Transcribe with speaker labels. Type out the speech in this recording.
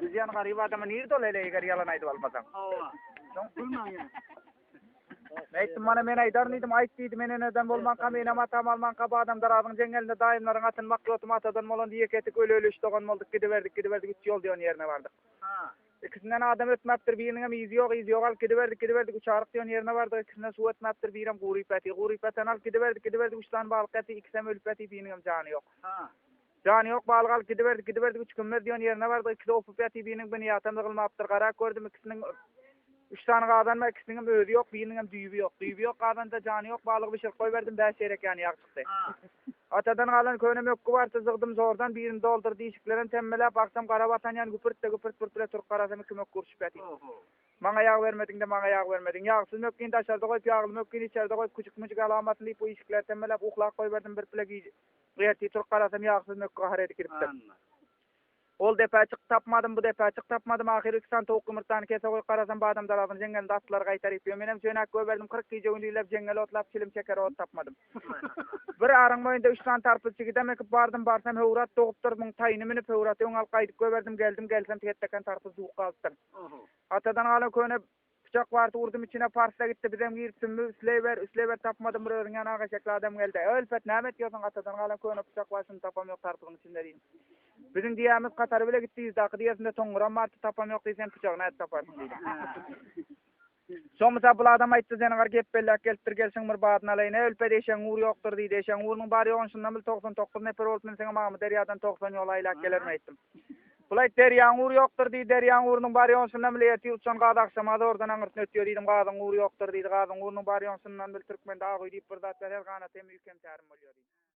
Speaker 1: Bizyan garip adamı nirde ol hele eger yalan aydyp almasam. Aytdım mana men aydarnydım, aýtdydy men eneden bolmanka mene matam almanka bu adam darabyň jeňelinde daýymlaryň atyn makrotum atadan bolan diýe ketik öle-öle işdogan boldyk, gidiberdik 3 ýol diýen ýerine bardyk. İkisinden adam ötmäpdir, biriniň hem izi ýok alyp gidiberdik 3 arık diýen ýerine bardyk, ikisinden suw ötmäpdir, birem gurypatan alyp gidiberdik 3 tane balyk eti, ikisem ölüp eti, biriniň hem jany ýok. Jany ýok, balyk alyp gidiberdik 3 kömür diýen ýerine bardyk, ikisi opup eti, biriniň beni ýatanda gylmapdyr, gara gördüm ikisiniň 3 tane gadan we ikisiniň özi ýok, biriniň hem düýbi ýok, gadanda jany ýok, balygy bişirip goý berdim, 5 şerek ýany ýak çykdy. Atadan galan köne mökkü bar tızygdym zordan birini doldurdy, işiklerini temmelep aksam gara batan ýan güpürt turup garasam kömek kurşup eti. Maňa ýag bermediň, ýagsyz mökküni taşarda goýup ýagly mökküni içeride goýup küçük alamatyny diýip bu işikleri temmelep uhlap goý berdim, bir plegi ýerti turup garasam ýagsyz mökkü haredy kiripdi. Ol depäçik tapmadım, bu depäçik tapmadım. Ahir 2 tane tawuk ymyrtany kese goýup garasam bu adam darabyny jeňelinde atlar gaýtaryp ýör. Menem söýnek goý berdim 40 giýje günlilep jeňel otlap çilim çeker ot tapmadım. Bir araň boýunda 3 tane tarpylçy gidem ekip barsam höwrat dogup durmyň taýyny minip höwraty öňal gaýdyp goý berdim, gelsem tegetteken tarpyl suwuk galypdyr. Atadan galan köne bıçak bardy, urdum içine parsla gitdi, bizem giripdim, üsleber tapmadım, bir örüňän agaşakly adam geldi. Ölpet nämet ýozun atadan galan köne bıçak başyny tapam ýok tarpylyň içinde diýdim. Bizim diýämiz Katary bile gitdiýiz, daky diýesinde toňguram bardy, tapam ýok diýsen bıçagyny näde taparsyn diýdim. Soňra bu adam aýtdy, "Sen gar gep bellek gelipdir, gelsiň bir badyny alaýyn, ölpet eşeň uğur ýokdur" diýdi. Eşeň uğurynyň bary ýogyň şundan bil 99 neper bolup men seňe maňmy derýadan 90 ýol aýlap gelermi aýtdym. Bulay derýaň uğur ýokdur diýdi, derýaň uğurynyň bary ýogyň şundan bil ýeti uçan gada akşamada oradan aňyrt ötýär diýdim, gadyň uğur ýokdur diýdi, gadyň uğurynyň bary ýogyň şundan bil türkmende agy diýip bir zat her gana temi ýükem tärim bolýar diýdi.